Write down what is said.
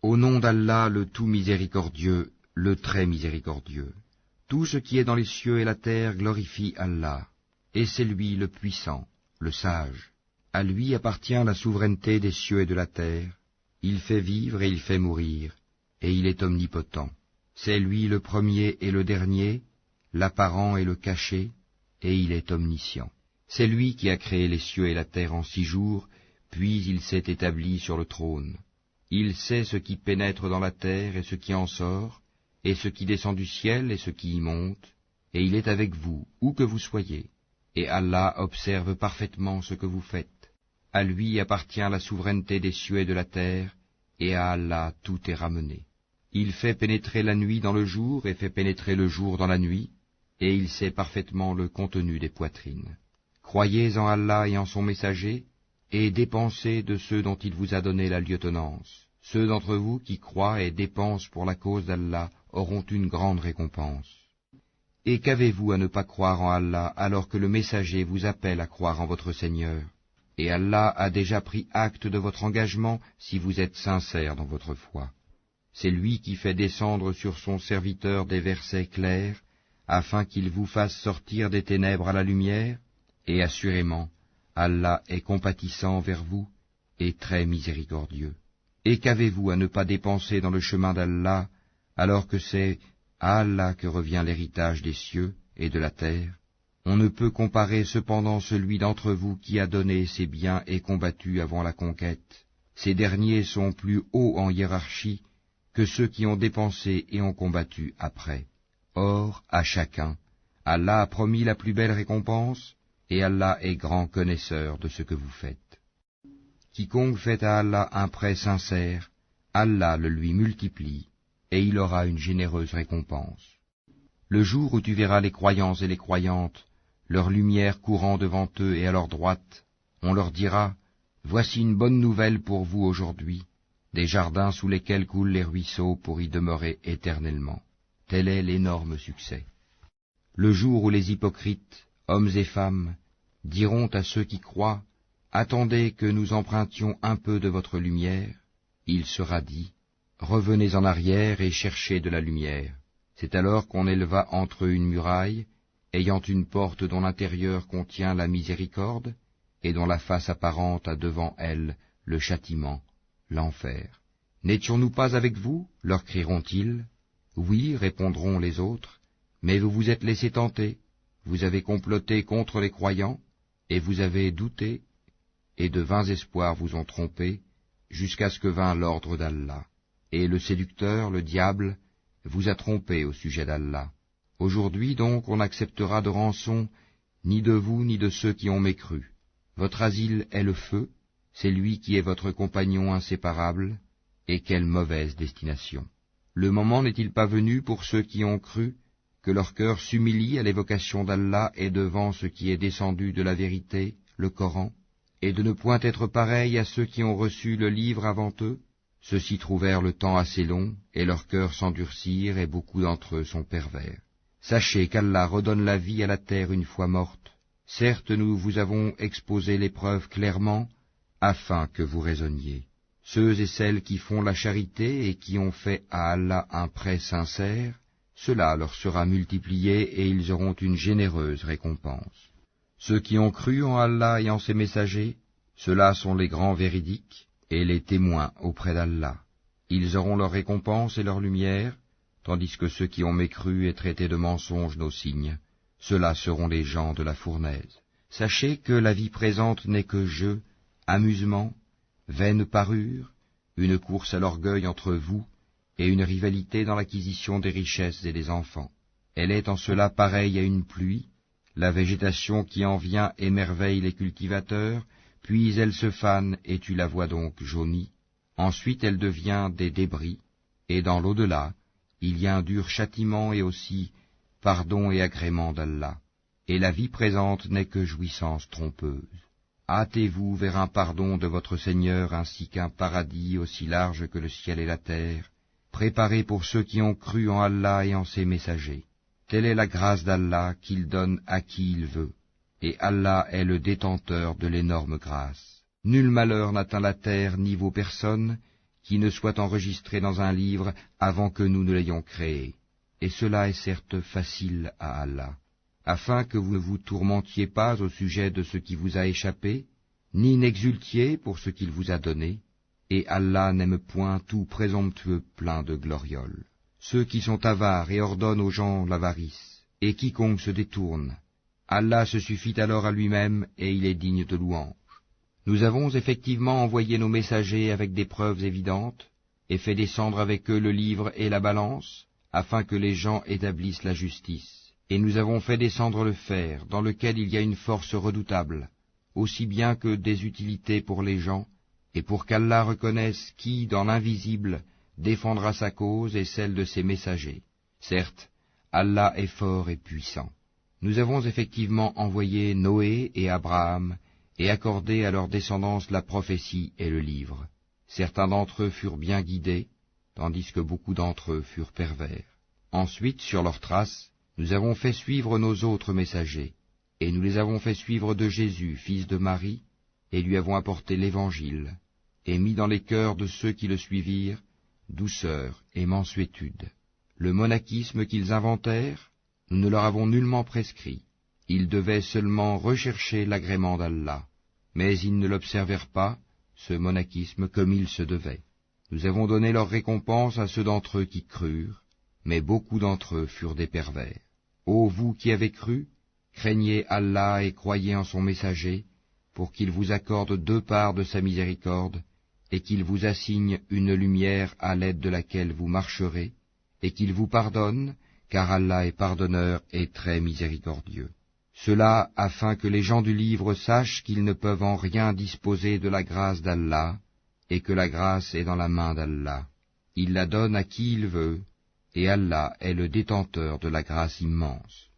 Au nom d'Allah, le tout miséricordieux, le très miséricordieux. Tout ce qui est dans les cieux et la terre glorifie Allah, et c'est lui le puissant, le sage. À lui appartient la souveraineté des cieux et de la terre. Il fait vivre et il fait mourir, et il est omnipotent. C'est lui le premier et le dernier, l'apparent et le caché, et il est omniscient. C'est lui qui a créé les cieux et la terre en 6 jours, puis il s'est établi sur le trône. Il sait ce qui pénètre dans la terre et ce qui en sort, et ce qui descend du ciel et ce qui y monte, et il est avec vous, où que vous soyez, et Allah observe parfaitement ce que vous faites. À lui appartient la souveraineté des cieux et de la terre, et à Allah tout est ramené. Il fait pénétrer la nuit dans le jour et fait pénétrer le jour dans la nuit, et il sait parfaitement le contenu des poitrines. Croyez en Allah et en son messager, et dépensez de ceux dont il vous a donné la lieutenance. Ceux d'entre vous qui croient et dépensent pour la cause d'Allah auront une grande récompense. Et qu'avez-vous à ne pas croire en Allah alors que le messager vous appelle à croire en votre Seigneur? Et Allah a déjà pris acte de votre engagement si vous êtes sincères dans votre foi. C'est lui qui fait descendre sur son serviteur des versets clairs, afin qu'il vous fasse sortir des ténèbres à la lumière, et assurément, Allah est compatissant vers vous et très miséricordieux. Et qu'avez-vous à ne pas dépenser dans le chemin d'Allah, alors que c'est à Allah que revient l'héritage des cieux et de la terre? On ne peut comparer cependant celui d'entre vous qui a donné ses biens et combattu avant la conquête. Ces derniers sont plus hauts en hiérarchie que ceux qui ont dépensé et ont combattu après. Or, à chacun, Allah a promis la plus belle récompense, et Allah est grand connaisseur de ce que vous faites. Quiconque fait à Allah un prêt sincère, Allah le lui multiplie, et il aura une généreuse récompense. Le jour où tu verras les croyants et les croyantes, leur lumière courant devant eux et à leur droite, on leur dira, « Voici une bonne nouvelle pour vous aujourd'hui, des jardins sous lesquels coulent les ruisseaux pour y demeurer éternellement. » Tel est l'énorme succès. Le jour où les hypocrites, hommes et femmes, diront à ceux qui croient, « Attendez que nous empruntions un peu de votre lumière », il sera dit, « Revenez en arrière et cherchez de la lumière. » C'est alors qu'on éleva entre eux une muraille, ayant une porte dont l'intérieur contient la miséricorde, et dont la face apparente a devant elle le châtiment, l'enfer. « N'étions-nous pas avec vous ?» leur crieront-ils. « Oui, répondront les autres, mais vous vous êtes laissés tenter, vous avez comploté contre les croyants, et vous avez douté, et de vains espoirs vous ont trompés, jusqu'à ce que vint l'ordre d'Allah. Et le séducteur, le diable, vous a trompé au sujet d'Allah. Aujourd'hui donc on n'acceptera de rançon ni de vous ni de ceux qui ont mécru. Votre asile est le feu, c'est lui qui est votre compagnon inséparable, et quelle mauvaise destination. Le moment n'est-il pas venu pour ceux qui ont cru, que leur cœur s'humilie à l'évocation d'Allah et devant ce qui est descendu de la vérité, le Coran, et de ne point être pareil à ceux qui ont reçu le livre avant eux? Ceux-ci trouvèrent le temps assez long, et leurs cœurs s'endurcirent, et beaucoup d'entre eux sont pervers. Sachez qu'Allah redonne la vie à la terre une fois morte. Certes, nous vous avons exposé l'épreuve clairement, afin que vous raisonniez. Ceux et celles qui font la charité et qui ont fait à Allah un prêt sincère, cela leur sera multiplié et ils auront une généreuse récompense. Ceux qui ont cru en Allah et en ses messagers, ceux-là sont les grands véridiques et les témoins auprès d'Allah. Ils auront leur récompense et leur lumière, tandis que ceux qui ont mécru et traité de mensonges nos signes, ceux-là seront les gens de la fournaise. Sachez que la vie présente n'est que jeu, amusement, vaine parure, une course à l'orgueil entre vous, et une rivalité dans l'acquisition des richesses et des enfants. Elle est en cela pareille à une pluie, la végétation qui en vient émerveille les cultivateurs, puis elle se fane et tu la vois donc jaunie. Ensuite elle devient des débris, et dans l'au-delà, il y a un dur châtiment et aussi pardon et agrément d'Allah. Et la vie présente n'est que jouissance trompeuse. Hâtez-vous vers un pardon de votre Seigneur ainsi qu'un paradis aussi large que le ciel et la terre, préparé pour ceux qui ont cru en Allah et en ses messagers. Telle est la grâce d'Allah qu'il donne à qui il veut, et Allah est le détenteur de l'énorme grâce. Nul malheur n'atteint la terre ni vos personnes, qui ne soit enregistré dans un livre avant que nous ne l'ayons créé. Et cela est certes facile à Allah, afin que vous ne vous tourmentiez pas au sujet de ce qui vous a échappé, ni n'exultiez pour ce qu'il vous a donné, et Allah n'aime point tout présomptueux plein de glorioles. Ceux qui sont avares et ordonnent aux gens l'avarice, et quiconque se détourne, Allah se suffit alors à lui-même et il est digne de louange. Nous avons effectivement envoyé nos messagers avec des preuves évidentes, et fait descendre avec eux le livre et la balance, afin que les gens établissent la justice. Et nous avons fait descendre le fer, dans lequel il y a une force redoutable, aussi bien que des utilités pour les gens, et pour qu'Allah reconnaisse qui, dans l'invisible, défendra sa cause et celle de ses messagers. Certes, Allah est fort et puissant. Nous avons effectivement envoyé Noé et Abraham, et accordé à leur descendance la prophétie et le livre. Certains d'entre eux furent bien guidés, tandis que beaucoup d'entre eux furent pervers. Ensuite, sur leurs traces, nous avons fait suivre nos autres messagers, et nous les avons fait suivre de Jésus, fils de Marie, et lui avons apporté l'Évangile, et mis dans les cœurs de ceux qui le suivirent douceur et mansuétude. Le monachisme qu'ils inventèrent, nous ne leur avons nullement prescrit. Ils devaient seulement rechercher l'agrément d'Allah, mais ils ne l'observèrent pas, ce monachisme, comme il se devait. Nous avons donné leur récompense à ceux d'entre eux qui crurent, mais beaucoup d'entre eux furent des pervers. Ô vous qui avez cru, craignez Allah et croyez en son messager, pour qu'il vous accorde 2 parts de sa miséricorde, et qu'il vous assigne une lumière à l'aide de laquelle vous marcherez, et qu'il vous pardonne, car Allah est pardonneur et très miséricordieux. Cela afin que les gens du livre sachent qu'ils ne peuvent en rien disposer de la grâce d'Allah, et que la grâce est dans la main d'Allah. Il la donne à qui il veut, et Allah est le détenteur de la grâce immense.